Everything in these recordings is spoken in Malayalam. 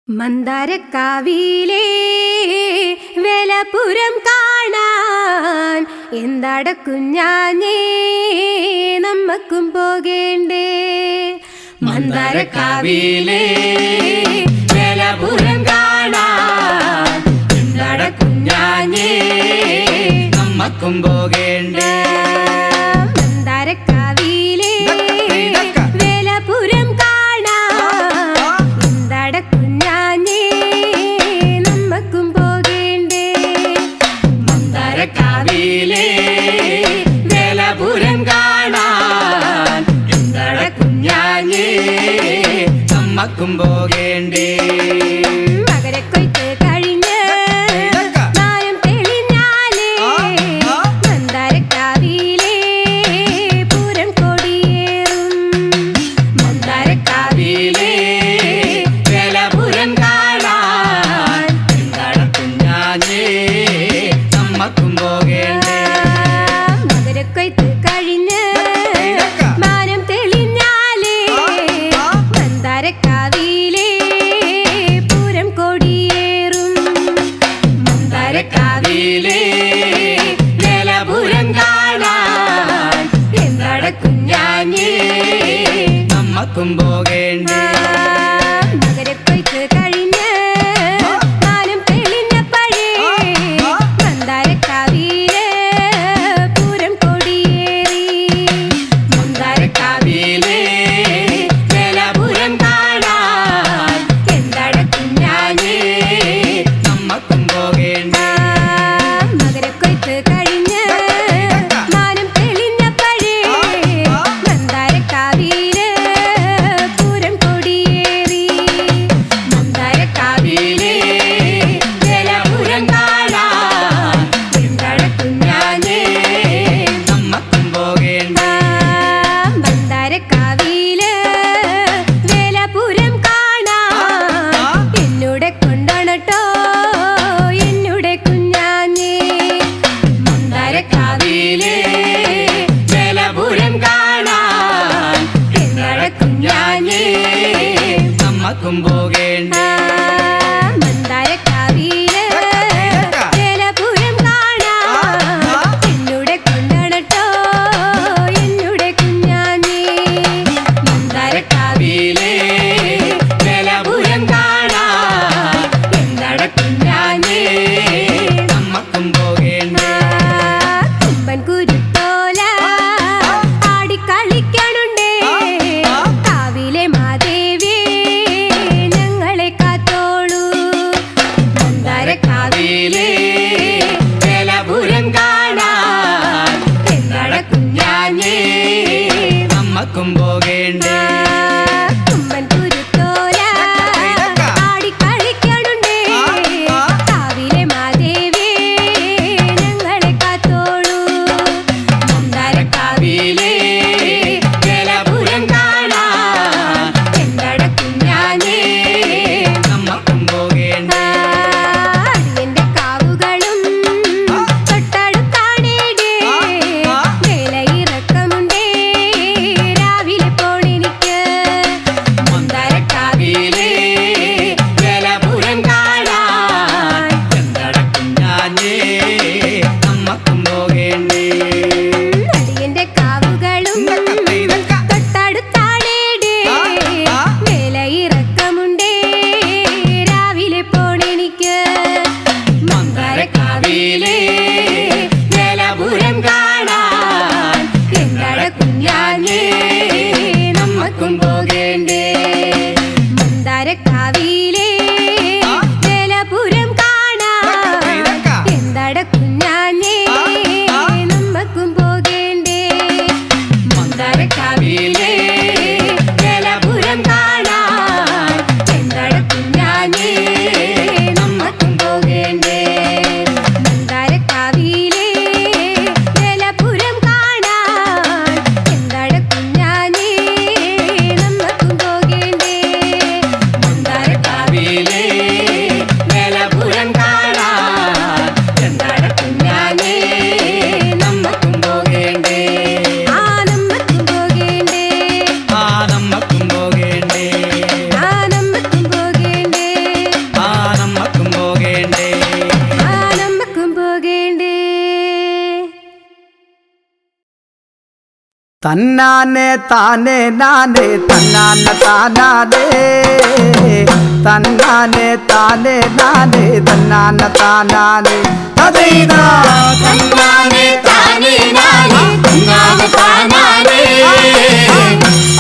മന്ദാരക്കാവിലെ വേലപുരം കാണാൻ എന്താട കുഞ്ഞാഞ്ഞേ നമ്മക്കും പോകേണ്ടേ. മന്ദാരക്കാവിലെ വേലപുരം കാണാൻ എന്താട കുഞ്ഞാഞ്ഞേ നമ്മക്കും പോകേണ്ടേ. മന്ദാരക്കാവിലെ വേലപുരം കാണാൻ എന്താട കുഞ്ഞാഞ്ഞേ നമ്മക്കും പോകേണ്ടേ. മന്ദാരക്കാവിലെ വേലപുരം കാണാൻ എന്താട കുഞ്ഞാഞ്ഞേ നമ്മക്കും പോകേണ്ടേ. മകരക്കൊയ്ത്ത് കഴിഞ്ഞ് നായം തെളിഞ്ഞാലേ മന്ദാരക്കാവിലെ പൂരം കൊടിയേറും. മന്ദാരക്കാവിലെ വേലപുരം കാണാൻ എന്താട കുഞ്ഞാഞ്ഞേ നമ്മക്കും പോകേണ്ടേ. മകരക്കൊയ്ത്ത് കഴിഞ്ഞ് മാനം തെളിഞ്ഞാലേ മന്ദാരക്കാവിലെ പൂരം കൊടിയേറും. മന്ദാരക്കാവിലെ വേലപുരം കാണാൻ എന്താട കുഞ്ഞാഞ്ഞേ നമ്മക്കും പോകേണ്ടേ. മകരക്കൊയ്ത്ത് കഴിഞ്ഞ് മാനം തെളിഞ്ഞപ്പോഴേ മന്ദാരക്കാവിലെ പൂരം കൊടിയേറി. മന്ദാരക്കാവിലെ വേലപുരം കാണാൻ എന്താട കുഞ്ഞാഞ്ഞേ നമ്മക്കും പോകേണ്ടേ. മകരക്കൊയ്ത്ത് കഴിഞ്ഞ് മാനം തെളിഞ്ഞപ്പോഴേ മന്ദാരക്കാവിലെ പൂരം കൊടിയേറി. മന്ദാരക്കാവിലെ വേലപുരം കാണാൻ എന്താട കുഞ്ഞാഞ്ഞേ നമ്മക്കും പോകേണ്ടേ. മന്ദാരക്കാവിലെ വേലപുരം കാണാൻ എന്നോടെ കൊണ്ടോണട്ടോ എന്നോടെ കുഞ്ഞാഞ്ഞേ. മന്ദാരക്കാവിലെ വേലപുരം കാണാൻ എന്താട കുഞ്ഞാഞ്ഞേ നമ്മക്കും പോകേണ്ടേ. മന്ദാരക്കാവിലെ വേലപുരം കാണാൻ എന്നോടെ കൊണ്ടോണട്ടോ എന്നോടെ കുഞ്ഞാഞ്ഞേ. മന്ദാരക്കാവിലെ വേലപുരം കാണാൻ എന്താട കുഞ്ഞാഞ്ഞേ നമ്മക്കും പോകേണ്ടേ. കുമ്പൻ കുരുത്തോല ആടിക്കളിക്കണുണ്ടേ കാവിലെ മാദേവിയെ ഞങ്ങളെ കാത്തോളൂ. മന്ദാരക്കാവിലെ വേലപുരം കാണാൻ എന്താട കുഞ്ഞാഞ്ഞേ നമ്മക്കും പോകേണ്ടേ. കുമ്പൻ കുരുത്തോല ആടിക്കളിക്കണുണ്ടേ കാവിലെ മാദേവിയെ ഞങ്ങളെ കാത്തോളൂ. മന്ദാരക്കാവിലെ വേലപുരം കാണാൻ എന്താട കുഞ്ഞാഞ്ഞേ നമ്മക്കും പോകേണ്ടേ. അടിയന്റെ കാവുകളും തൊട്ടടുത്താണേടേ വേലയിറക്കമുണ്ടേ രാവിലെ പോണെനിക്ക്. മന്ദാരക്കാവിലെ വേലപുരം കാണാൻ എന്താട കുഞ്ഞാഞ്ഞേ നമ്മക്കും പോകേണ്ടേ. അടിയന്റെ കാവുകളും തൊട്ടടുത്താണേടേ വേലയിറക്കമുണ്ടേ രാവിലെ പോണെനിക്ക്. മന്ദാരക്കാവിലെ വേലപുരം കാണാൻ എന്താട കുഞ്ഞാഞ്ഞേ നമ്മക്കും പോകേണ്ടേ. മന്ദാരക്കാവിലെ വേലപുരം കാണാൻ എന്താട കുഞ്ഞാഞ്ഞേ നമ്മക്കും പോകേണ്ടേ. മന്ദാരക്കാവിലെ വേലപുരം കാണാൻ എന്താട കുഞ്ഞാഞ്ഞേ നമ്മക്കും പോകേണ്ടേ. മന്ദാരക്കാവിലെ വേലപുരം കാണാൻ എന്താട കുഞ്ഞാഞ്ഞേ നമ്മക്കും പോകേണ്ടേ. മന്ദാരക്കാവിലെ തന്നാനെ താനെ നാനെ തന്നാന താനാനേ തന്നാനെ താനെ നാനെ തന്നാന താനാനേ തദൈദാ തന്നാനെ താനേ നാനേ തന്നാനെ താനാനേ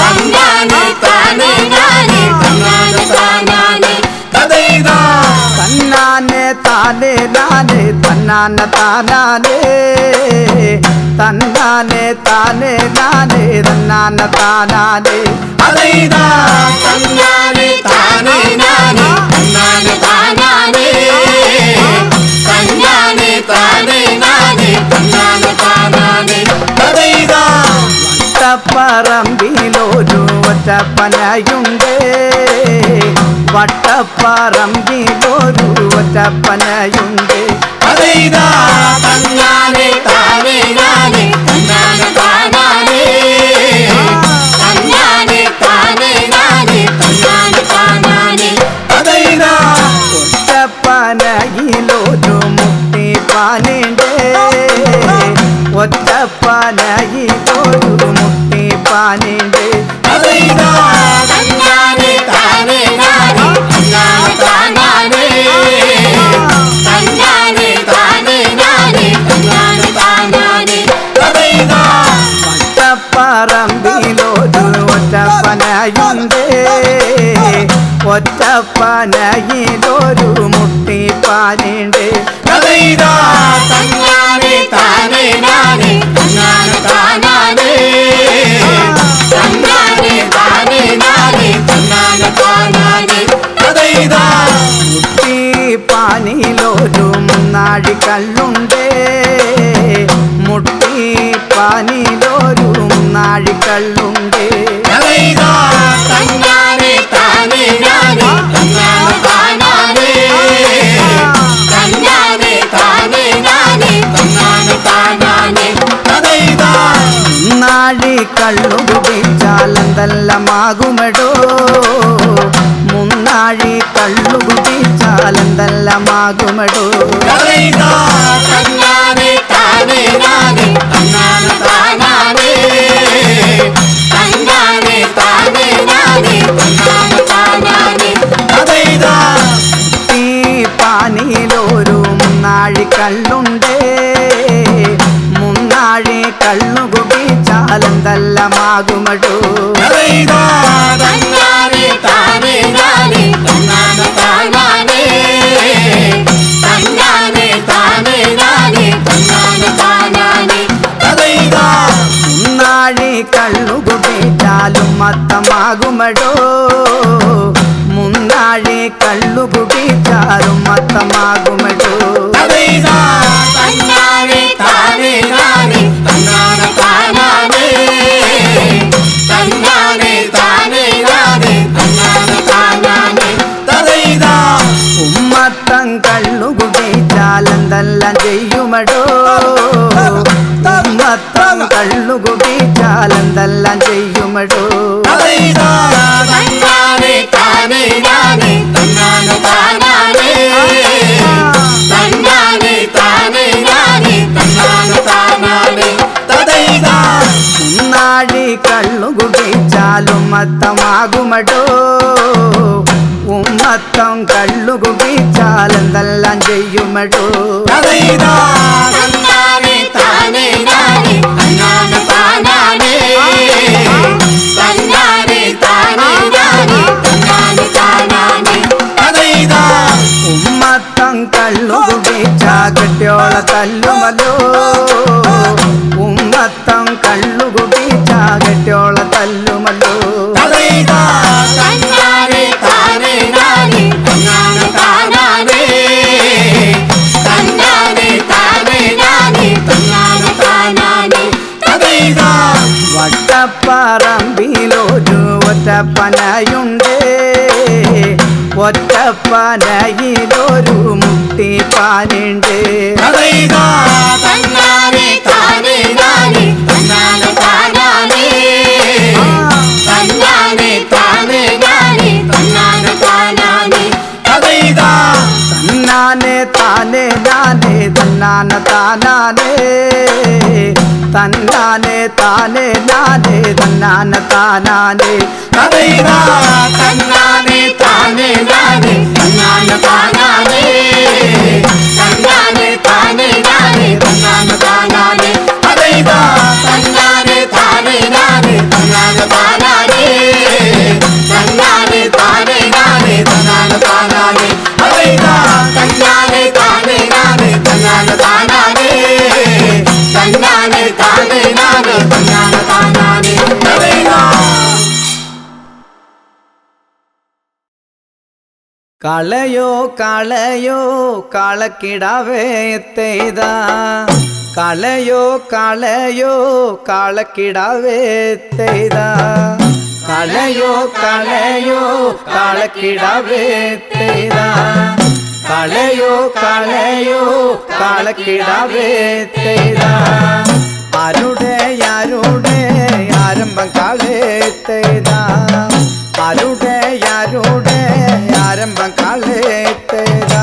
തന്നാനെ താനേ നാനേ തന്നാനെ താനാനേ തദൈദാ തന്നാനെ താനെ നാനെ തന്നാന താനാനേ തന്നാനെ താനെ നാനെ തന്നാന താനാനേ തദൈദാ തന്നാനെ താനേ നാനേ തന്നാനെ താനാനേ തന്നാനെ താനേ നാനേ തന്നാനെ താനാനേ തദൈദാ വട്ടപ്പറമ്പിലൊരു ഒറ്റപ്പനയുണ്ട് വട്ടപ്പറമ്പിലൊരു ഒറ്റപ്പനയുണ്ട് തദൈദാ തന്നാനെ താനേ നാനേ തന്നാനെ താനാനേ തന്നാനെ താനേ നാനേ തന്നാനെ താനാനേ തദൈദാ ഒറ്റപ്പനയിലൊരു മുട്ടിപ്പാനുണ്ട് ഒറ്റപ്പനയിലൊരു മുട്ടിപ്പാനുണ്ട് തദൈദാ തന്നാനെ താനേ നാനേ തന്നാനെ താനാനേ തന്നാനെ താനേ നാനേ തന്നാനെ താനാനേ തദൈദാ വട്ടപ്പറമ്പിലൊരു ഒറ്റപ്പനയുണ്ട് ഒറ്റപ്പനയിലൊരു മുട്ടിപ്പാനുണ്ട് തദൈദാ തന്നാനെ താനേ നാനേ തന്നാനെ താനാനേ തന്നാനെ താനേ നാനേ തന്നാനെ താനാനേ തദൈദാ മുട്ടിപ്പാനിലൊരു മുന്നാഴിക്കള്ളുണ്ട് മുട്ടിപ്പാനിലൊരു മുന്നാഴിക്കള്ളുണ്ട് തദൈദാ തന്നാനെ താനേ നാനേ തന്നാനെ താനാനേ തന്നാനെ താനേ നാനേ തന്നാനെ താനാനേ തദൈദാ മുന്നാഴി കള്ളു കുടിച്ചാലെന്തെല്ലാമാകുമടോ മുന്നാഴി കള്ളു കുടിച്ചാലെന്തെല്ലാമാകുമടോ തദൈദാ തന്നാനെ താനേ നാനേ തന്നാനെ താനാനേ തന്നാനെ താനേ നാനേ തന്നാനെ താനാനേ തദൈദാ മുട്ടിപ്പാനിലൊരു മുന്നാഴി കള്ളുണ്ട് മുന്നാഴി കള്ളു കുടിച്ചാലെന്തെല്ലാമാകുമടോ തദൈദാ തന്നാനെ താനേ നാനേ തന്നാനെ താനാനേ തന്നാനെ താനേ നാനേ തന്നാനെ താനാനേ തദൈദാ മുന്നാഴി കള്ളു കുടിച്ചാലും മത്തമാകുമടോ മുന്നാഴി കള്ളു കുടിച്ചാലും മത്തമാകുമടോ തദൈദാ തന്നാനെ താനേ നാനേ തന്നാനെ താനാനേ തന്നാനെ താനേ നാനേ തന്നാനെ താനാനേ തദൈദാ ഉമ്മത്തം കള്ളു കുടിച്ചാലെന്തെല്ലാം ചെയ്യുമടോ ഉമ്മത്തം കള്ളു കുടിച്ചാലെന്തെല്ലാം ചെയ്യുമടോ തദൈദാ തന്നാനെ താനേ നാനേ തന്നാനെ താനാനേ തന്നാനെ താനേ നാനേ തന്നാനെ താനാനേ തദൈദാ മുന്നാഴി കള്ളു കുടിച്ചാലും മത്തമാകുമടോ ഉമ്മത്തം കള്ളു കുടിച്ചാലെന്തെല്ലാം ചെയ്യുമടോ തദൈദാ തന്നാനെ താനേ നാനേ തന്നാനെ താനാനേ തന്നാനെ താനേ നാനേ തന്നാനെ താനാനേ തദൈദാ ഉമ്മത്തം കള്ളു കുടിച്ചാ കെട്ടിയോള തല്ലുമല്ലോ ഉമ്മത്തം കള്ളു കുടിച്ചാ കെട്ടിയോള തല്ലുമല്ലോ തദൈദാ തന്നാനെ താനേ നാനേ തന്നാനെ താനാനേ തന്നാനെ താനേ നാനേ തന്നാനെ താനാനേ തദൈദാ വട്ടപ്പറമ്പിലൊരു ഒറ്റപ്പനയുണ്ട് ഒറ്റപ്പനയിലൊരു മുട്ടിപ്പാനുണ്ട് തദൈദാ തന്നാനെ താനേ നാനേ തന്നാനെ താനാനേ തന്നാനെ താനേ നാനേ തന്നാനെ താനാനേ തദൈദാ തന്നാനെ താനെ നാനെ തന്നാന താനാനേ തന്നാനേ താനേ നാനേ തന്നാന താനാനേ തദൈതാ തന്നാനേ താനേ നാനേ തന്നാന താനാനേ തന്നാനേ താനേ നാനേ തന്നാന താനാനേ തദൈതാ തന്നാനേ താനേ നാനേ തന്നാന താനാനേ തന്നാനേ താനേ നാനേ തന്നാന താനാനേ തദൈതാ തന്നാനേ താനേ നാനേ തന്നാന താനാനേ തന്നാനേ താനേ നാനേ തന്നാന താനാനേ തദൈതാ കാളയോ കാളയോ കാളക്കിടാവേ തെയ്താ കാളയോ കാളയോ കാളക്കിടാവേ തെയ്താ കാളയോ കാളയോ കാളക്കിടാവേ തെയ്താ കാളയോ കാളയോ കാളക്കിടാവേ തെയ്താ ആരുടെ ആരുടെ ആരംഭം കാളേ തെയ്താ ആരുടെ ആരുടെ ആരംഭം കാളേ തെയ്താ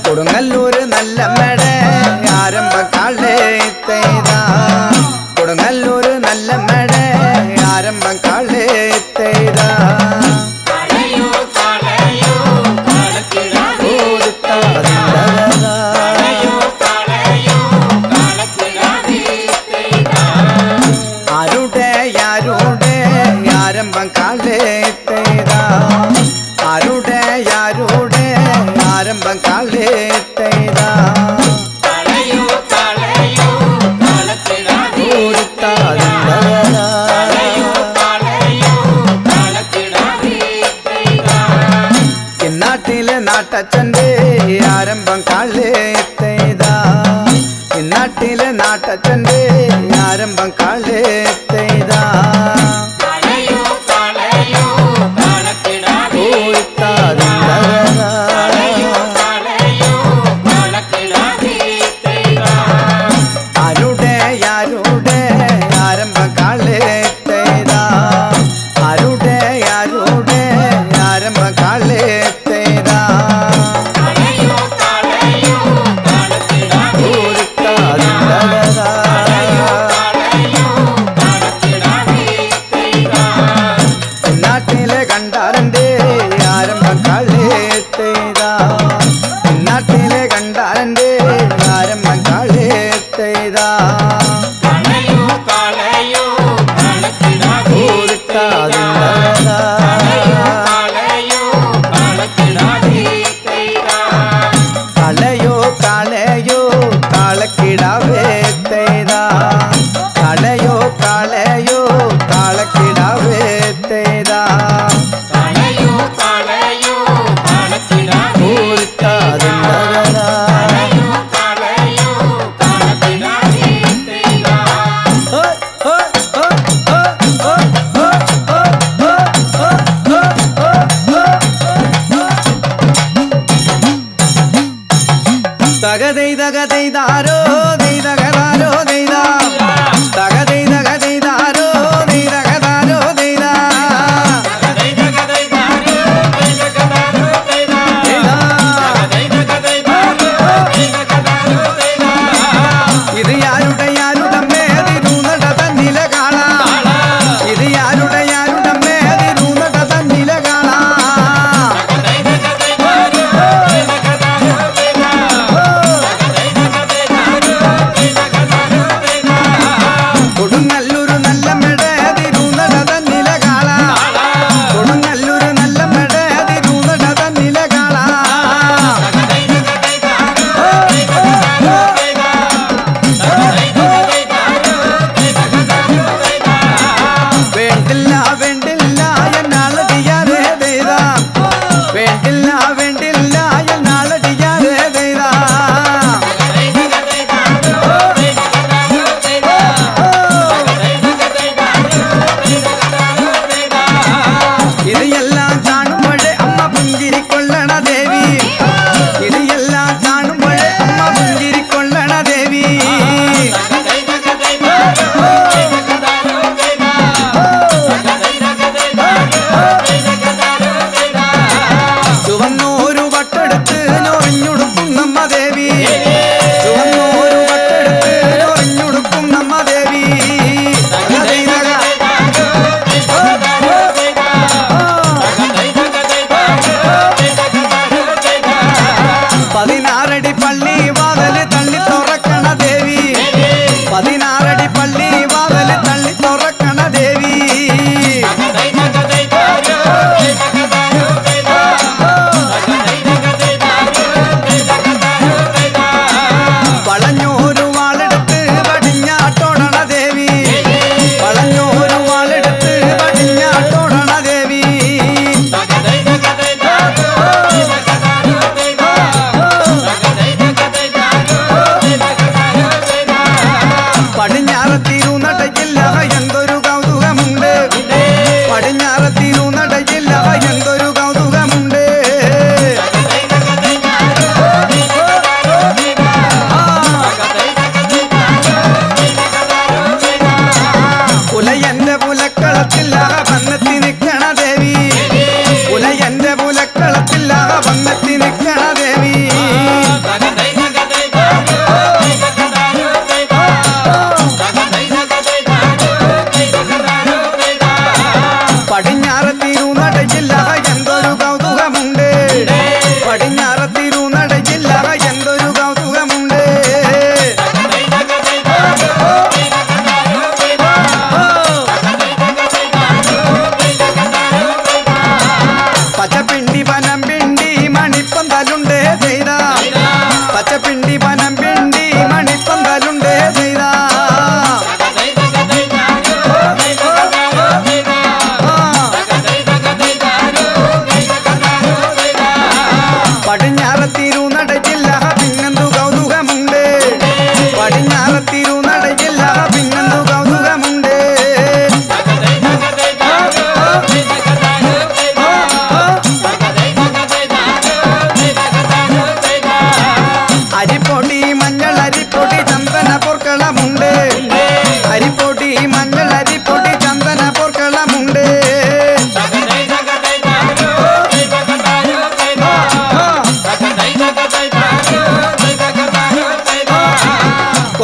കൊടുങ്ങല്ലൂര് നല്ല മെട ആരംഭം കാളേ തെയ്താ കൊടുങ്ങല്ലൂര് നല്ല മെട ആരംഭം കാളേ തെയ്താ ആരുടെ ആരുടെ ആരംഭം കാളേ തെയ്താ ആരുടെ ആരുടെ ആരംഭം കാളേ തെയ്താ ഇന്നാട്ടിലെ നാട്ടച്ഛൻ്റെ ആരംഭം കാളേ തെയ്താ ഇന്നാട്ടിലെ നാട്ടച്ഛൻ്റെ ആരംഭം കാളേ തെയ്താ ആരുടെ ആരുടെ ആരംഭം കാളേ തെയ്താ ആരുടെ ആരുടെ ആരംഭം കാളേ തെയ്താ നാട്ടിലെ കണ്ടാരൻ്റെ ആരംഭം കാളേ തെയ്താ നാട്ടിലെ കണ്ടാരൻ്റെ ആരംഭം കാളേ തെയ്താ കാളയോ കാളയോ കാളക്കിടാവേ തെയ്താ കാളയോ കാളയോ കാളക്കിടാവേ തെയ്താ തകതെയ്തകതെയ്താരോ ദൈതകതാരോ ദൈതാ തകതെയ്തകതെയ്താരോ ദൈതകതാരോ ദൈതാ ഇത് യാരുടെ യാരുടമ്മേ അതിരൂന്നട തന്നില കാണാ ഇത് യാരുടെ യാരുടമ്മേ അതിരൂന്നട തന്നില കാണാ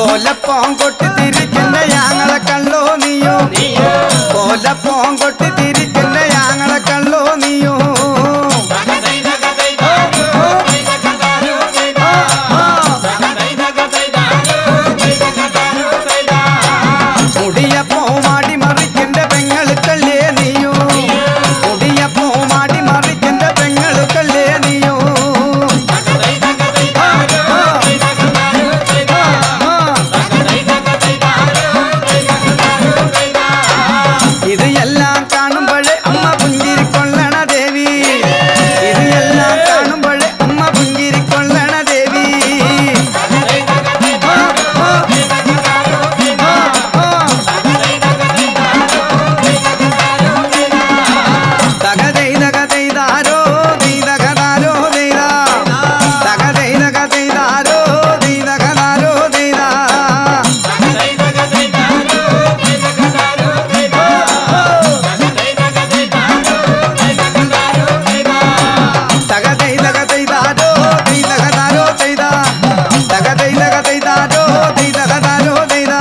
കോലപ്പോം കൊട്ടി തിരിക്കുന്ന ഞങ്ങളെ കള്ളോ നീയോ കോലപ്പോം കൊട്ടി തിരിക്കുന്ന ഞങ്ങളെ കള്ളോ നീയോ മുടിയപ്പോ മാടി മറിക്കന്റെ പെങ്ങളുക്കല്ലേ നീയോ മുടിയപ്പോ മാടി മറിക്കന്റെ പെങ്ങളുക്കല്ലേ നീയോ ഇത് എല്ലാം കാണുമ്പോഴേ അമ്മ പുഞ്ചിരിക്കൊള്ളണ ദേവി ഇത് എല്ലാം കാണുമ്പോഴേ അമ്മ പുഞ്ചിരിക്കൊള്ളണ ദേവി തകതൈതകതൈതാരോ ദൈതകതാരോ ദൈതാ തകതൈതകതൈതാരോ ദൈതകതാരോ ദൈതാ തകതൈതകതൈതാരോ ദൈതകതാരോ ദൈതാ തകതൈതകതൈതാരോ ദൈതകതാരോ ദൈതാ തകതൈതകതൈതാരോ ദൈതകതാരോ ദൈതാ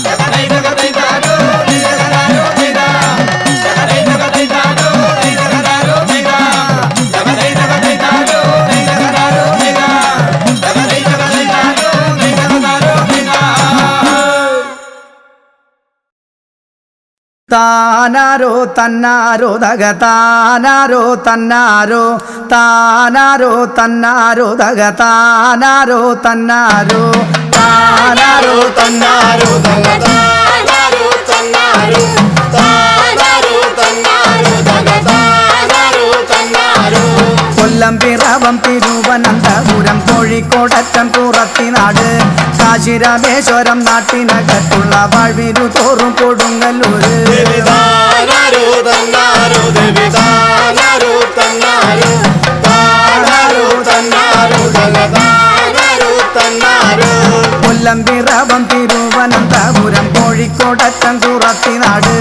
തകതൈതകതൈതാരോ ദൈതകതാരോ ദൈതാ തകതൈതകതൈതാരോ ദൈതകതാരോ ദൈതാ തകതൈതകതൈതാരോ ദൈതകതാരോ ദൈതാ താനാരോ തന്നാരോ ദഗ താനാരോ തന്നാരോ താനാരോ തന്നാരോ ദഗ താനാരോ തന്നാരോ താനാരോ തന്നാരോ ദഗ താനാരോ തന്നാരോ താനാരോ തന്നാരോ ദഗ താനാരോ തന്നാരോ കൊല്ലം പിറവം തിരുവനന്തപുരം കോഴിക്കോടറ്റം പുറത്തിനാട് കാശിരാമേശ്വരം നാട്ടിനകത്തുള്ള വാഴ്വിരു തോറും കൊടുങ്ങല്ലൂര് താനാരോ തന്നാരോ ദേവി താനാരോ തന്നാരോ താനാരോ തന്നാരോ ദഗ താനാരോ തന്നാരോ കൊല്ലം പിറവം തിരുവനന്തപുരം കോഴിക്കോടറ്റം പുറത്തിനാട്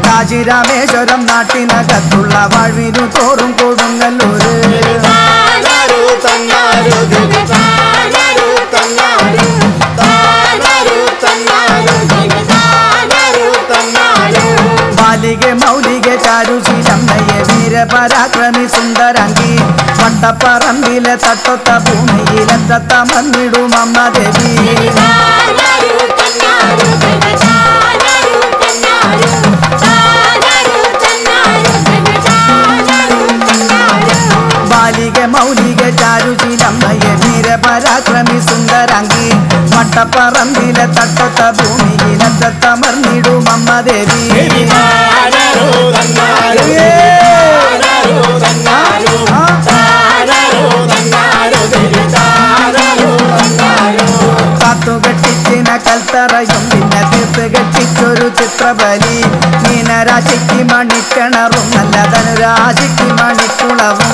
കാശിരാമേശ്വരം നാട്ടിനകത്തുള്ള വാഴ്വിരു തോറും കൊടുങ്ങല്ലൂര് താനാരോ തന്നാരോ ദേവി താനാരോ തന്നാരോ താനാരോ തന്നാരോ ദേവി താനാരോ തന്നാരോ ബാലികെ മൗലികെ ചാരുശീലമ്മയെ വീരപരാക്രമി സുന്ദരങ്കി വട്ടപ്പറമ്പിലെ തട്ടൊത്ത ഭൂമിയിലെത്തത്ത മന്നിടും അമ്മ ദേവി താനാരോ തന്നാരോ ദേവി താനാരോ തന്നാരോ താനാരോ തന്നാരോ ദേവി താനാരോ തന്നാരോ ബാലികെ മൗലികെ ചാരുശീലമ്മയെ വീരപരാക്രമി സുന്ദരങ്കി വട്ടപ്പറമ്പിലെ തട്ടൊത്ത ഭൂമിയിലെത്തത്ത മന്നിടും അമ്മ ദേവി താനാരോ തന്നാരോ താനാരോ തന്നാരോ താനാരോ തന്നാരോ ദേവി താനാരോ തന്നാരോ കാത്തുകെട്ടിച്ചിന കൽത്തറയും പിന്നെ തീർത്ത് കെട്ടിച്ചൊരു ചിത്രബലി മീനരാശിക്ക് മണിക്കിണറും നല്ല ധനുരാശിക്ക് മണിക്കുളവും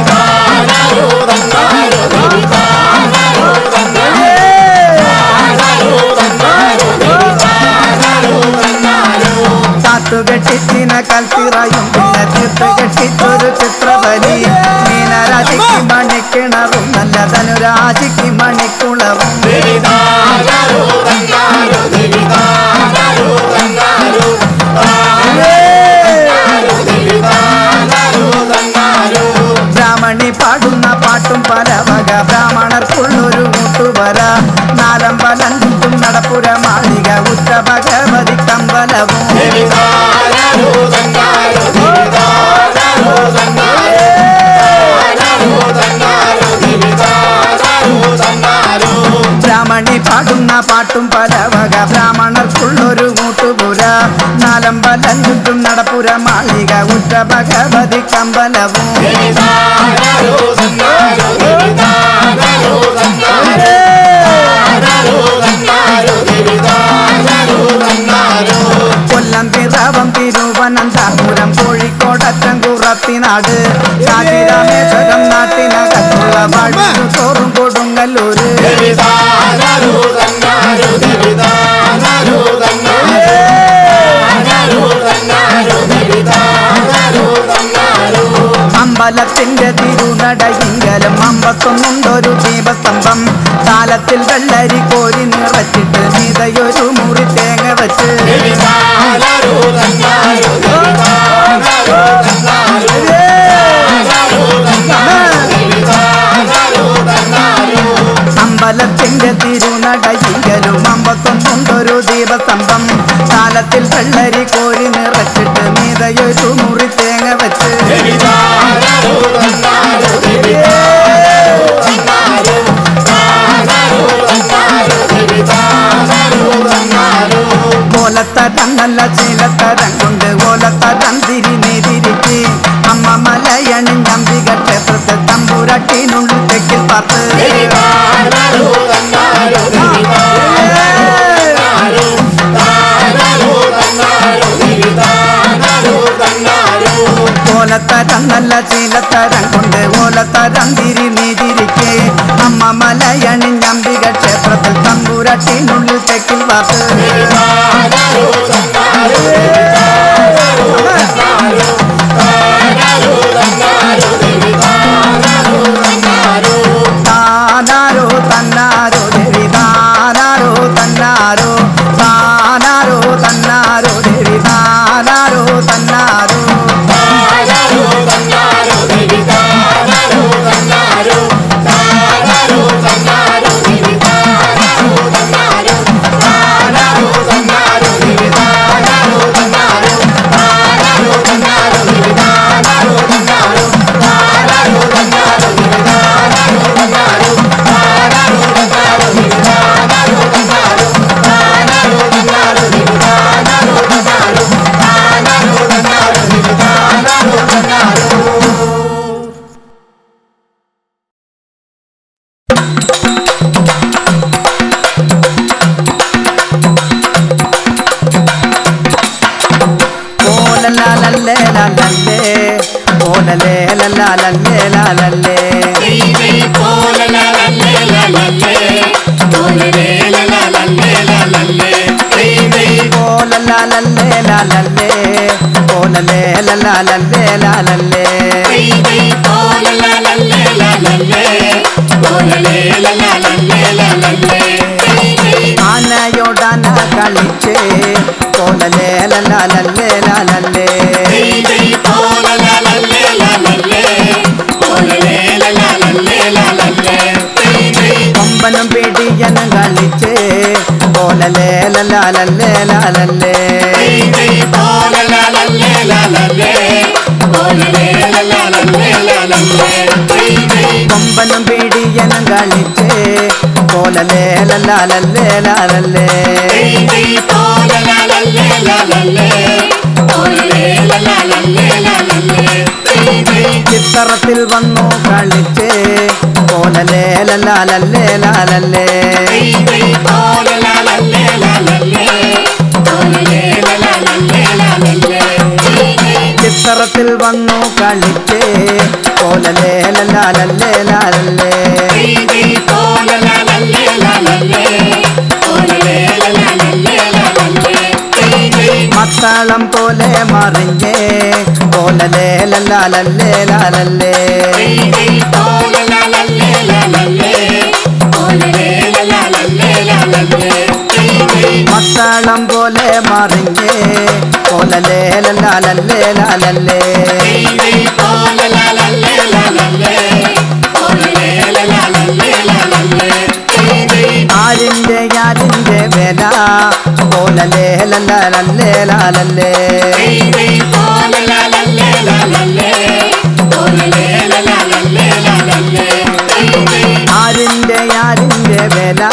താനാരോ തന്നാരോ ദേവി താനാരോ തന്നാരോ താനാരോ തന്നാരോ ദേവി താനാരോ തന്നാരോ കാത്തുകെട്ടിച്ചിന കൽത്തിറയും പിന്നെ തീർത്ത് കെട്ടിച്ചൊരു ചിത്രബലി മീനരാശിക്ക് മണിക്കിണറും നല്ല ധനുരാശിക്ക് മണിക്കുളവും ദേവി താനാരോ തന്നാരോ ദേവി താനാരോ തന്നാരോ താനാരോ ദേവി താനാരോ തന്നാരോ ബ്രാഹ്മണി പാടുന്ന പാട്ടും പല വക ബ്രാഹ്മണർക്കുള്ളൊരു കൂട്ടുവര നാലമ്പലം ചുറ്റും നടപ്പുര മാളിക ഉറ്റ ഭഗവതി കമ്പലവും ദേവി താനാരോ തന്നാരോ ദേവി താനാരോ തന്നാരോ താനാരോ തന്നാരോ ദേവി താനാരോ തന്നാരോ ബ്രാഹ്മണി പാടുന്ന പാട്ടും പല വക ബ്രാഹ്മണർക്കുള്ളൊരു കൂട്ടുപുര നാലമ്പലം ചുറ്റും നടപ്പുര മാളിക ഉറ്റ ഭഗവതി കമ്പലവും ദേവി താനാരോ തന്നാരോ ദേവി താനാരോ തന്നാരോ താനാരോ തന്നാരോ ദേവി താനാരോ തന്നാരോ കൊല്ലം പിറവം തിരുവനന്തപുരം കോഴിക്കോടറ്റം കുറത്തിനാട് കാശിരാമേശ്വരം നാട്ടിനകത്തുള്ള വാഴ്വിരു തോറും കൊടുങ്ങല്ലൂര് ദേവി താനാരോ തന്നാരോ ദേവി താനാരോ തന്നാരോ താനാരോ തന്നാരോ ദേവി താനാരോ തന്നാരോ അമ്പലത്തിന്റെ തിരുനടയിങ്കലും അമ്പത്തൊന്നുണ്ടൊരു ദീപസ്തംഭം താലത്തിൽ വെള്ളരി കോരി നിറച്ചിട്ട് അമ്പത്തൊന്നൊരു ദീപസ്തംഭം കാലത്തിൽ വെള്ളരി കോരി നിറച്ചിട്ട് മീതയൊരു മുറി തേങ്ങ വെച്ച് ഓലത്തരം നല്ല ചീലത്തരം കൊണ്ട് ഓലത്തരം തിരിനെതിരിച്ച് അമ്മ മലയണിഞ്ഞമ്പിക ക്ഷേത്രത്തിൽ തമ്പുരാട്ടിനുള്ളിൽ തെക്കിൽ പാർത്ത് ഓലത്തരം നല്ല ചീലത്തരം കൊണ്ട് ഓലത്തരം തിരിനെതിരിക്ക് അമ്മ മലയണിഞ്ഞമ്പിക ക്ഷേത്രത്തിൽ തമ്പുരാട്ടിനുള്ളിൽ തെക്കിൽ പാർത്ത് താനാരോ തന്നാരോ ദേവി താനാരോ തന്നാരോ താനാരോ തന്നാരോ ദേവി താനാരോ തന്നാരോ ആനയോടാന കളിച്ചേ കോലലേ ലല്ലേ ലാലല്ലേ കൊമ്പനും പിടിയനും കളിച്ചേ കോലലേ ലല്ലേ ലാലല്ലേ കൊമ്പനും പിടിയനും കളിച്ചേ കോലലേ ലല്ലേ ലാലല്ലേ ചിത്രത്തിൽ വന്നു കളിച്ചേ കോലലേ ലല്ലേ ലാലല്ലേ ചിത്രത്തിൽ വന്നു കളിച്ചേ കോലലേ ലല്ലേ ലാലല്ലേ മത്തളം പോലെ മറിഞ്ഞേ കോലലേ ലല്ലേ ലാലല്ലേ മത്തളം പോലെ മറിഞ്ഞേ കോലലേ ലല്ലേ ലാലല്ലേ ആരിന്റെ വില കോലലേ ലല്ലേ ലാലല്ലേ ആരിന്റെ വില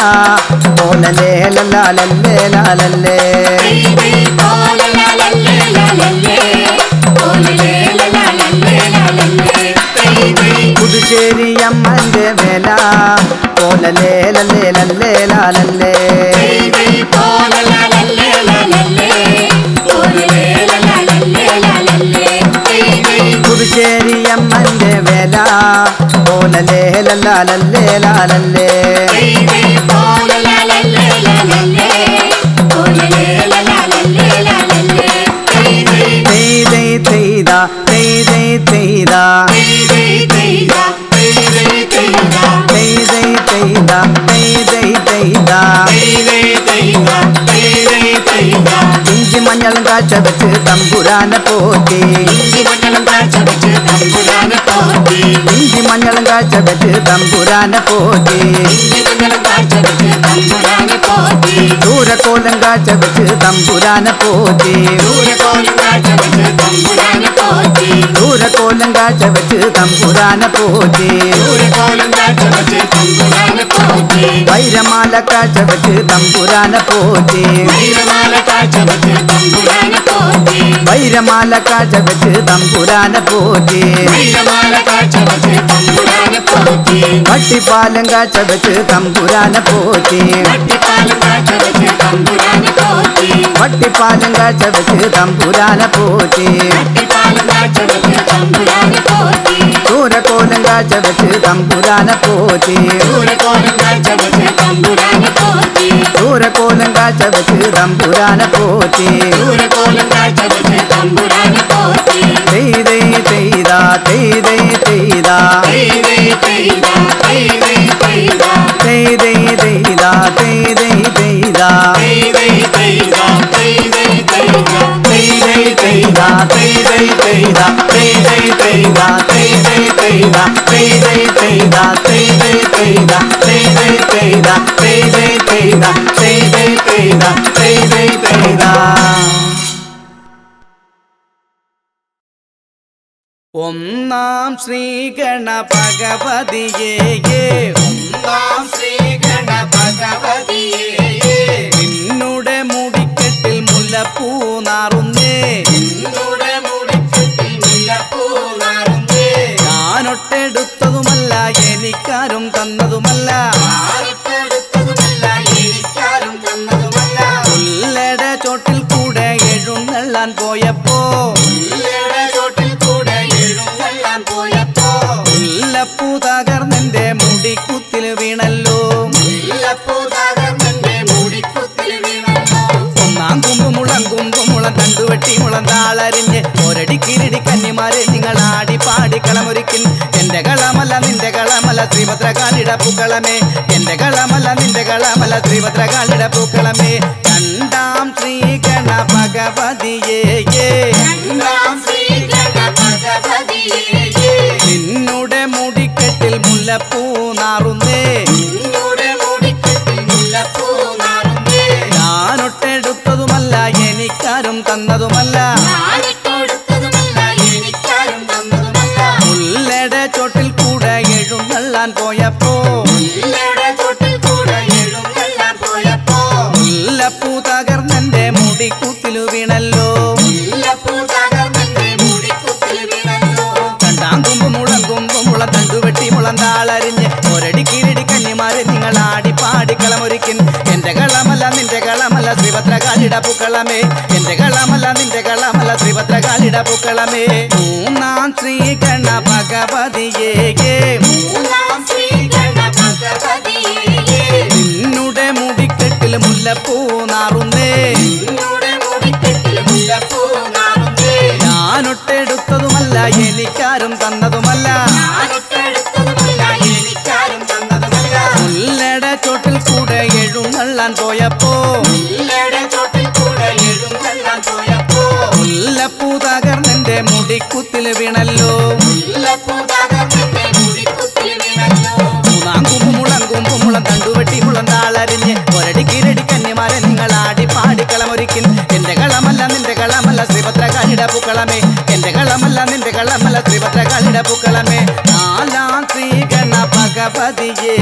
കോലലേ ലല്ലേ ലാലല്ലേ പുതുശ്ശേരി അമ്മന്റെ വില കോലലേ ലല്ലേ ലാലല്ലേ പുതുശ്ശേരി അമ്മന്റെ വില കോലലേ ലല്ലേ ലാലല്ലേ ഇഞ്ചി മഞ്ഞ മഞ്ഞളും കാഴ്ച വെച്ച് തമ്പുരാനെ പോറ്റി മഞ്ഞളും കാഴ്ച വെച്ച് തമ്പുരാനെ പോറ്റി മഞ്ഞളും കാഴ്ച വെച്ച് തമ്പുരാനെ പോറ്റി മഞ്ഞളും കാഴ്ച വെച്ച് തമ്പുരാനെ പോറ്റി ദൂരക്കോലം കാഴ്ച വെച്ച് തമ്പുരാനെ പോറ്റി ദൂരക്കോലം കാഴ്ച വെച്ച് തമ്പുരാനെ പോറ്റി ദൂരക്കോലം കാഴ്ച വെച്ച് തമ്പുരാനെ പോറ്റി ദൂരക്കോലം കാഴ്ച വെച്ച് തമ്പുരാനെ പോറ്റി വൈരമാല കാഴ്ച വെച്ച് തമ്പുരാനെ പോറ്റി വൈരമാല കാഴ്ച വെച്ച് തമ്പുരാനെ പോറ്റി വൈരമാല കാഴ്ച വെച്ച് തമ്പുരാനെ പോറ്റി വൈരമാല കാഴ്ച വെച്ച് തമ്പുരാനെ പോറ്റി വട്ടിപ്പാലം കാഴ്ച വെച്ച് തമ്പുരാനെ പോറ്റി വട്ടിപ്പാലം കാഴ്ച വെച്ച് തമ്പുരാനെ പോറ്റി വട്ടിപ്പാലം കാഴ്ച വെച്ച് തമ്പുരാനെ പോറ്റി വട്ടിപ്പാലം കാഴ്ച വെച്ച് തമ്പുരാനെ പോറ്റി ദൂരക്കോലം കാഴ്ച വെച്ച് തമ്പുരാനെ പോറ്റി ദൂരക്കോലം കാഴ്ച വെച്ച് തമ്പുരാനെ പോറ്റി ദൂരക്കോലം കാഴ്ച വെച്ച് തമ്പുരാനെ പോറ്റി ദൂരക്കോലം കാഴ്ച വെച്ച് തമ്പുരാനെ പോറ്റി തെയ്തേ തെയ്താ തെയ്തേ തെയ്താ തെയ്തേ തെയ്താ തെയ്തേ തെയ്താ തെയ്തേ തെയ്താ തെയ്തേ തെയ്താ തെയ്തേ തെയ്താ തെയ്തേ തെയ്താ തെയ്തേ തെയ്താ തെയ്തേ തെയ്താ തെയ്തേ തെയ്താ തെയ്തേ തെയ്താ തെയ്തേ തെയ്താ തെയ്തേ തെയ്താ തെയ്തേ തെയ്താ തെയ്തേ തെയ്താ തെയ്തേ തെയ്താ തെയ്തേ തെയ്താ ഒന്നാം ശ്രീഗണഭഗവതിയേ ഒന്നാം ശ്രീഗണഭഗവതിയേ നിന്നുടെ മുടിക്കെട്ടിൽ മുല്ലപ്പൂ നാറുന്നേ നിന്നുടെ മുടിക്കെട്ടിൽ മുല്ലപ്പൂ നാറുന്നേ ഞാനൊട്ടെടുത്തതുമല്ല എനിക്കാരും തന്നതുമല്ല ആർക്കെടുത്തതുമല്ല എനിക്കാരും തന്നതുമല്ല പുല്ലട ചോട്ടിൽ കൂടെ എഴുന്നള്ളാൻ പോയപ്പോ പുല്ലയുടെ ചോട്ടിൽ കൂടെ എഴുന്നള്ളാൻ പോയപ്പോ മുല്ലപ്പൂ തകർന്നെന്റെ മുടിക്കുത്തിൽ വീണല്ലോ മുല്ലപ്പൂ തകർന്നെന്റെ മുടിക്കുത്തിൽ വീണല്ലോ ഒന്നാം കുമ്പുമുളം തണ്ടുവെട്ടി മുളം താളരിഞ്ഞ് ഒരടി കിരടി കന്നിമാരെ നിങ്ങൾ ആടി പാടി കളമൊരുക്കിൻ എന്റെ കളമല്ല നിന്റെ കളമല്ല ശ്രീഭദ്രകാളിട പൂക്കളമേ എന്റെ കളമല്ല നിന്റെ കളമല്ല ശ്രീഭദ്രകാളിട പൂക്കളമേ രണ്ടാം ശ്രീഗണഭഗവതിയേ രണ്ടാം ശ്രീഗണഭഗവതിയേ നിന്നുടെ മുടിക്കെട്ടിൽ മുല്ലപ്പൂ നാറുന്നേ നിന്നുടെ മുടിക്കെട്ടിൽ മുല്ലപ്പൂ നാറുന്നേ ഞാനൊട്ടെടുത്തതുമല്ല എനിക്കാരും തന്നതുമല്ല ഞാനിട്ടെടുത്തതുമല്ല എനിക്കാരും തന്നതുമല്ല മുല്ലയുടെ ചോട്ടിൽ കൂടെ എഴുന്നള്ളാൻ പോയപ്പോ മുല്ലയുടെ ചോട്ടിൽ കൂടെ എഴുന്നള്ളാൻ പോയപ്പോ മുല്ലപ്പൂ തകർന്നെന്റെ മുടിക്കുത്തിലു വീണല്ലോ മുല്ലപ്പൂ തകർന്നെന്റെ മുടിക്കുത്തിൽ വീണല്ലോ രണ്ടാം കുമ്പുമുളം തണ്ടുവെട്ടി മുളം താളരിഞ്ഞ് ഒരടി കിരടി കന്നിമാരെ നിങ്ങൾ ആടി പാടി കളമൊരുക്കിൻ എന്റെ കളമല്ല നിന്റെ കളമല്ല ശ്രീഭദ്രകാളിട പൂക്കളമേ എന്റെ കളമല്ല നിന്റെ കളമല്ല ശ്രീഭദ്രകാളിട പൂക്കളമേ മൂന്നാം ശ്രീഗണഭഗവതിയേ മൂന്നാം ശ്രീഗണഭഗവതിയേ നിന്നുടെ മുടിക്കെട്ടിൽ മുല്ലപ്പൂ നാറുന്നേ നിന്നുടെ മുടിക്കെട്ടിൽ മുല്ലപ്പൂ നാറുന്നേ ഞാനൊട്ടെടുത്തതുമല്ല എനിക്കാരും തന്നതുമല്ല ഞാനിട്ടെടുത്തതുമല്ല എനിക്കാരും തന്നതുമല്ല മുല്ലയുടെ ചോട്ടിൽ കൂടെ എഴുന്നള്ളാൻ പോയപ്പോ മുല്ലയുടെ ചോട്ടിൽ കൂടെ എഴുന്നള്ളാൻ പോയപ്പോ മുല്ലപ്പൂ തകർന്നെന്റെ മുടിക്കുത്തിൽ വീണല്ലോ മുല്ലപ്പൂ തകർന്നെന്റെ മുടിക്കുത്തിൽ വീണല്ലോ മൂന്നാം കുമ്പുമുളം തണ്ടുവെട്ടി മുളം താളരിഞ്ഞ് ഒരടി കിരടി കന്നിമാരെ നിങ്ങൾ ആടി പാടി കളമൊരുക്കിൻ എന്റെ കളമല്ല നിന്റെ കളമല്ല ശ്രീഭദ്രകാളിട പൂക്കളമേ എന്റെ കളമല്ല നിന്റെ കളമല്ല ശ്രീഭദ്രകാളിട പൂക്കളമേ നാലാം ശ്രീഗണഭഗവതിയേ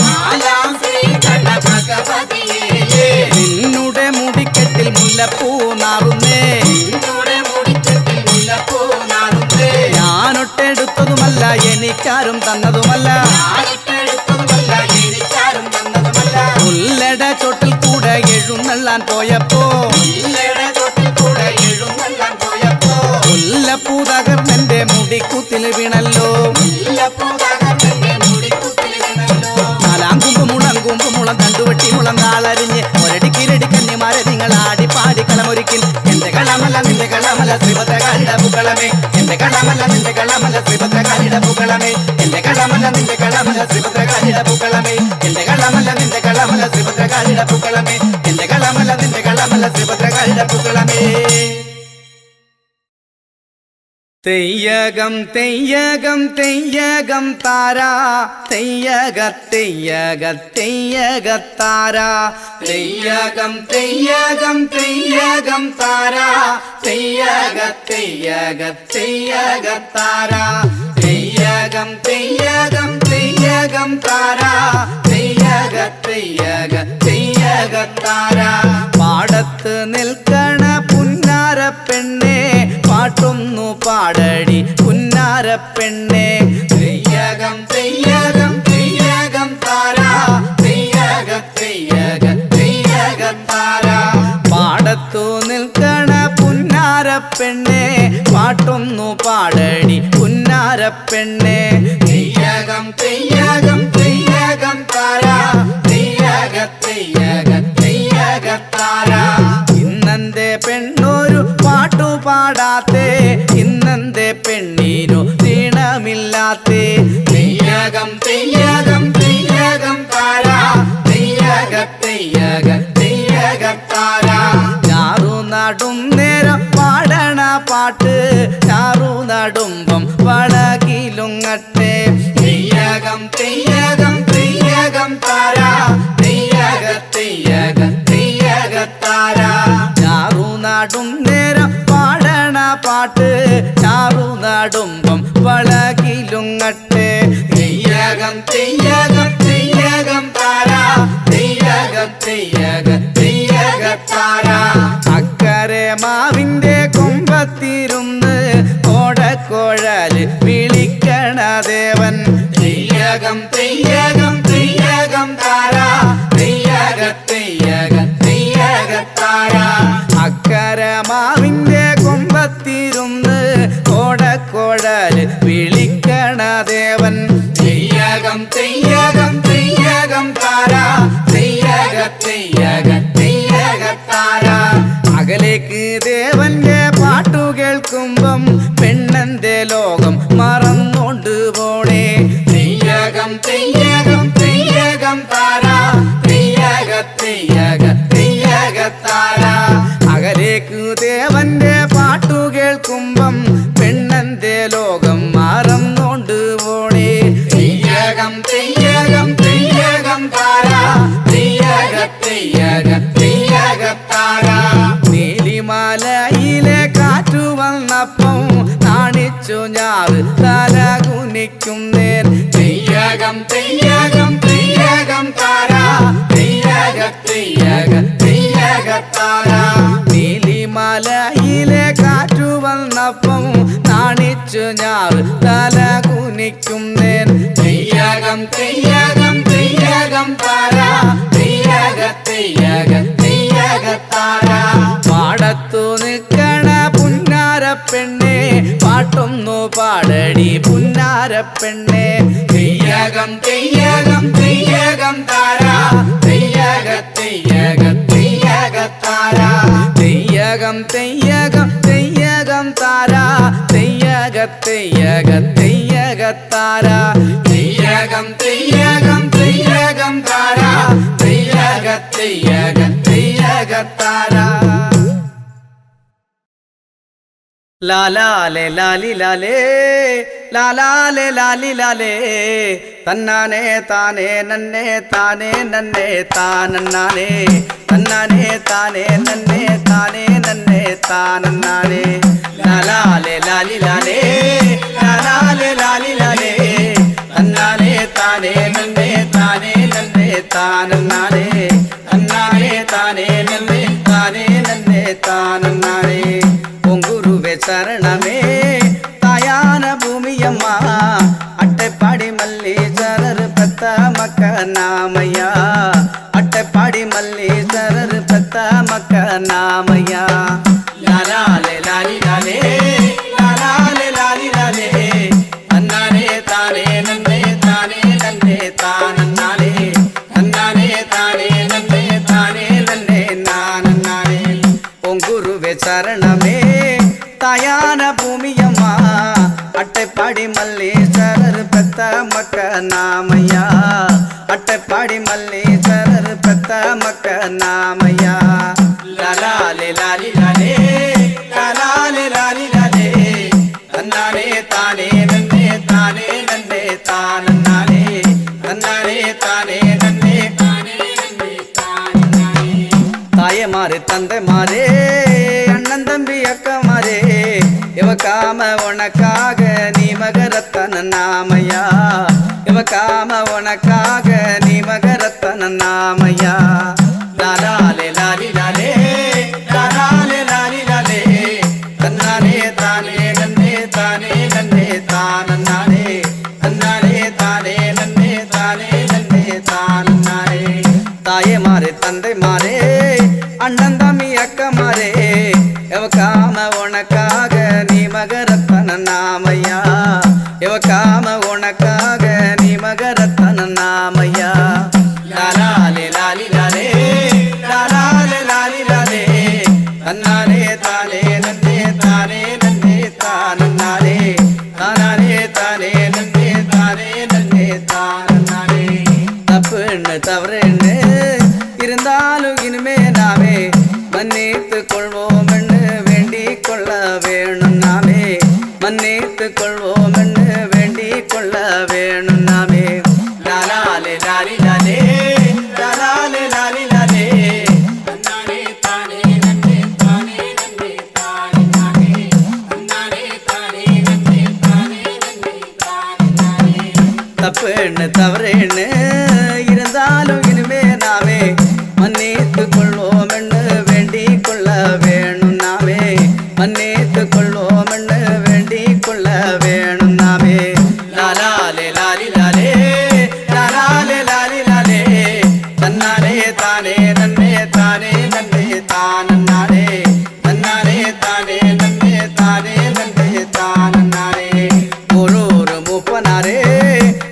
നാലാം ശ്രീഗണഭഗവതിയേ നിന്നുടെ മുടിക്കെട്ടിൽ മുല്ലപ്പൂ നാറുന്നേ നിന്നുടെ മുടിക്കെട്ടിൽ മുല്ലപ്പൂ നാറുന്നേ ഞാനൊട്ടെടുത്തതുമല്ല എനിക്കാരും തന്നതുമല്ല ഞാനിട്ടെടുത്തതുമല്ല എനിക്കാരും തന്നതുമല്ല മുല്ലയുടെ ചോട്ടിൽ കൂടെ എഴുന്നള്ളാൻ പോയപ്പോ മുല്ലയുടെ ചോട്ടിൽ കൂടെ എഴുന്നള്ളാൻ പോയപ്പോ മുല്ലപ്പൂ തകർന്നെന്റെ മുടിക്കുത്തിൽ വീണല്ലോ മുല്ലപ്പൂ തകർന്നെന്റെ മുടിക്കുത്തിൽ വീണല്ലോ നാലാം കുമ്പുമുളം തണ്ടുവെട്ടി മുളം താളരിഞ്ഞ് ഒരടി കിരടി കന്നിമാരെ നിങ്ങൾ ആടി പാടി കളമൊരുക്കിൻ എന്റെ കളമല്ല നിന്റെ കളമല്ല ശ്രീഭദ്രകാളിട പൂക്കളമേ എന്റെ കളമല്ല നിന്റെ കളമല്ല ശ്രീഭദ്രകാളിട പൂക്കളമേ എന്റെ കളമല്ല നിന്റെ കളമല്ല ശ്രീഭദ്രകാളിട പൂക്കളമേ എന്റെ കളമല്ല നിന്റെ കളമല്ല ശ്രീഭദ്രകാളിട പൂക്കളമേ എന്റെ കളമല്ല നിന്റെ കളമല്ല കളമല്ല സുഭദ്രകളുടെ പൂക്കളമേ തെയ്യകം തെയ്യകം തെയ്യകം താരാ തെയ്യക തെയ്യക തെയ്യകത്താരാ തെയ്യകം തെയ്യകം തെയ്യകം താരാ തെയ്യക തെയ്യക തെയ്യകത്താരാ തെയ്യകം തെയ്യകം തെയ്യകം താരാ തെയ്യക തെയ്യക തെയ്യകത്താരാ പാടത്ത് നിൽക്കണ പുന്നാര പെണ്ണേ പാട്ടൊന്നു പാടടി പുന്നാര പെണ്ണേ തെയ്യകം തെയ്യകം തെയ്യകം താരാ തെയ്യക തെയ്യക തെയ്യകത്താരാ പാടത്തു നിൽക്കണ പുന്നാര പെണ്ണേ പാട്ടൊന്നു പാടടി പുന്നാര പെണ്ണേ തെയ്യകം തെയ്യകം തെയ്യകം താരാ തെയ്യക തെയ്യക തെയ്യകത്താരാ ഇന്നെന്തേ പെണ്ണൊരു പാട്ടു പാടാത്തേ ഇന്നെന്തേ പെണ്ണിനു തീണമില്ലാത്തേ തെയ്യകം തെയ്യകം തെയ്യകം താരാ തെയ്യക തെയ്യക തെയ്യകത്താരാ ഞാറു നടും നേരം പാടണ പാട്ട് ഞാറു നടുമ്പം വളകിലുങ്ങട്ടെ തെയ്യകം തെയ്യകം തെയ്യകം താരാ തെയ്യക തെയ്യക തെയ്യകത്താരാ ഞാറു നടും നേരം പാടണ പാട്ട് ഞാറു നടുമ്പം വളകിലുങ്ങട്ടെ തെയ്യകം തെയ്യകം തെയ്യകം താരാ തെയ്യക തെയ്യക തെയ്യകത്താരാ അക്കരെ മാവിന്റെ കൊമ്പത്തിരുന്ന് കോടക്കോഴല് വിളിക്കണ ദേവൻ തെയ്യകം തെയ്യകം തെയ്യകം താരാ തെയ്യക തെയ്യക തെയ്യകത്താരാ അക്കരെ മാവിന്റെ കൊമ്പത്തിരുന്ന് കോടക്കോഴല് വിളിക്കണ ദേവൻ തെയ്യകം തെയ്യകം തെയ്യകം താരാ തെയ്യക തെയ്യക തെയ്യകത്താരാ അകലേക്ക് ദേവന്റെ പാട്ടു കേൾക്കുമ്പം പെണ്ണന്റെ ലോകം മറന്നോണ്ട് പോണേ തെയ്യകം തെയ്യകം തെയ്യകം താരാ തെയ്യക തെയ്യക തെയ്യകത്താരാ അകലേക്ക് ദേവന്റെ പാട്ടു കേൾക്കുമ്പം പെണ്ണന്റെ ലോകം മറന്നോണ്ട് പോണേ തെയ്യകം തെയ്യകം തെയ്യകം താരാ തെയ്യക തെയ്യക തെയ്യകത്താരാ നീലിമലയിലെ കാറ്റു വന്നപ്പം നാണിച്ചു ഞാറ് തല കുനിക്കുന്നേൻ തെയ്യകം തെയ്യകം തെയ്യകം താരാ തെയ്യക തെയ്യക തെയ്യകത്താരാ നീലിമലയിലെ കാറ്റു വന്നപ്പം നാണിച്ചു ഞാറ് തല കുനിക്കുന്നേൻ തെയ്യകം തെയ്യകം തെയ്യകം താരാ തെയ്യക തെയ്യക തെയ്യകത്താരാ പാടത്തു നിൽക്കണ പുന്നാര പെണ്ണേ പാട്ടൊന്നു പാടടി പുന്നാര പെണ്ണേ തെയ്യകം തെയ്യകം തെയ്യകം താരാ തെയ്യക തെയ്യക തെയ്യകത്താരാ തെയ്യകം തെയ്യകം തെയ്യകം താരാ തെയ്യക തെയ്യക തെയ്യകത്താരാ തെയ്യകം തെയ്യകം തെയ്യകം താരാ തെയ്യക തെയ്യക തെയ്യകത്താരാ ലാലാലെ ലാലി ലാലേ ലാലാലെ ലാലി ലാലേ തന്നാനേ താനേ നന്നേ താനേ നന്നേ താനന്നാനേ തന്നാനേ താനേ നന്നേ താനേ നന്നേ താനന്നാനേ ലാലാലെ ലാലി ലാലേ ലാലാലെ ലാലി ലാലേ തന്നാനേ താനേ നന്നേ താനേ നന്നേ താനന്നാനേ തന്നാനേ താനേ നന്നേ താനേ നന്നേ താനന്നാനേ പൊങ്കുരുവേ ശരണമേ തായാന ഭൂമിയമ്മ അട്ടപ്പാടി മല്ലീശ്വരർ പെത്ത മക്ക നാമയ്യ അട്ടപ്പാടി മല്ലീശ്വരർ പെത്ത മക്ക നാമയ്യ ലാലാലെ ലാലി ലാലേ ലാലാലെ ലാലി ലാലേ തന്നാനേ താനേ നന്നേ താനേ നന്നേ താനന്നാനേ തന്നാനേ താനേ നന്നേ താനേ നന്നേ നാനന്നാനേ പൊങ്കുരുവേ ശരണമേ തായാന ഭൂമിയമ്മ അട്ടപ്പാടി മല്ലീശ്വരർ പെത്ത മക്ക നാമയ്യ അട്ടപ്പാടി മല്ലീശ്വരർ പെത്ത മക്ക നാമയ്യ ലാലാലെ ലാലി ലാലേ ലാലാലെ ലാലി ലാലേ തന്നാനേ താനേ നന്നേ താനേ നന്നേ താനന്നാനേ തന്നാനേ താനേ നന്നേ താനേ നന്നേ താനന്നാനേ தாயமாரே தந்தைமாரே அண்ணன் தம்பி அக்கமாரே இவக்காம உனக்காக நீ மகரத்தன நாமையா இவக்காம உனக்காக நீ மகரத்தன நாமையா லாலாலே லாலி லாலே லாலாலே லாலி லாலே தன்னானே தானே நன்னே தானே நன்னே தானன்னானே தன்னானே தானே நன்னே தானே நன்னே தானன்னானே தாயமாரே தந்தைமாரே அண்ணன் தம்பி அக்கமாரே எவக்காம உனக்காக நீ மகரத்தன நாமையா எவக்காம உனக்காக நீ மகரத்தன நாமையா லாலாலே லாலி லாலே லாலாலே லாலி லாலே தன்னானே தானே நன்னே தானே நன்னே தானன்னானே தானானே தானே நன்னே தானே நன்னே தானன்னானே தப்புன்னு தவறுன்னு இருந்தாலும் இனிமே நாமே மன்னித்து கொள்வோம் என்று வேண்டிக் கொள்ள வேணும் நாமே மன்னித்து கொள்வோம் என்று வேண்டிக் கொள்ள வேணும் நாமே லாலாலே லாலி லாலே லாலாலே லாலி லாலே தன்னானே தானே நன்னே தானே நன்னே தானே தன்னானே தானே நன்னே தானே நன்னே தானே தப்புன்னு தவறுன்னு இருந்தாலும் இனிமே நாமே மன்னித்து கொள்வோம் என்று வேண்டிக் கொள்ள வேணும் நாமே மன்னித்து கொள்வோம் என்று வேண்டிக் கொள்ள வேணும் நாமே லாலாலே லாலி லாலே லாலாலே லாலி லாலே தன்னானே தானே நன்னே தானே நன்னே தானன்னானே தன்னானே தானே நன்னே தானே நன்னே தானன்னானே ஒரு மூப்பனாரே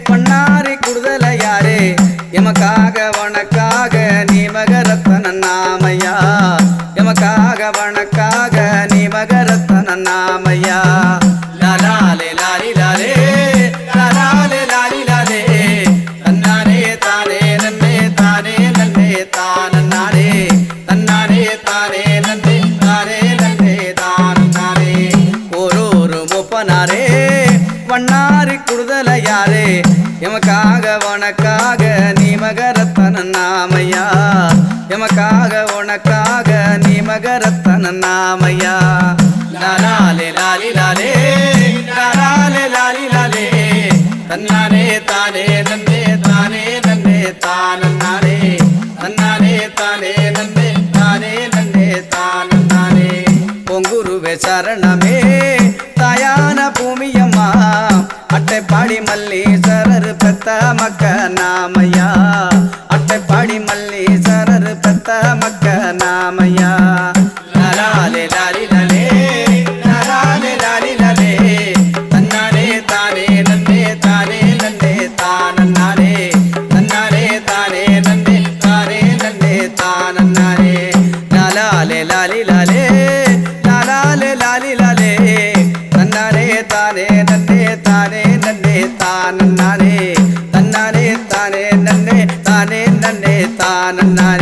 பொன்னாரி குடுதலையாரே எமக்காக உனக்காக நீ மகரத்தன நாமையா எமக்காக உனக்காக நீ மகரத்தன நாமையா லாலாலே லாலி லாலே லாலாலே லாலி லாலே தன்னானே தானே நன்னே தானே நன்னே தானன்னானே தன்னானே தானே நன்னே தானே நன்னே தானன்னானே ஒரு மூப்பனாரே வண்ணாரி குடுதலையாரே எமக்காக உனக்காக நீ மகரத்தன நாமையா எமக்காக உனக்காக நீ மகரத்தன நாமையா லாலாலே லாலி லாலே லாலாலே லாலி லாலே தன்னானே தானே நன்னே தானே நன்னே தானன்னானே தன்னானே தானே நன்னே தானே நன்னே தானன்னானே பொங்குருவே சரணமே தாயான பூமியம்மா அட்டைப்பாடி மல்லீஸ்வரர் பெத்த மக்க நாமையா அட்டைப்பாடி மல்லீஸ்வரர் பெத்த மக்க நாமையா லாலாலே லாலி லாலே லாலாலே லாலி லாலே தன்னானே தானே நன்னே தானே நன்னே தானன்னானே தன்னானே தானே நன்னே தானே நன்னே தானன்னானே லாலாலே லாலி லாலே லாலாலே லாலி லாலே தன்னானே தானே நன்னே தானே நன்னே தானன்னானே தன்னானே தானே நன்னே தானே நன்னே தானன்னானே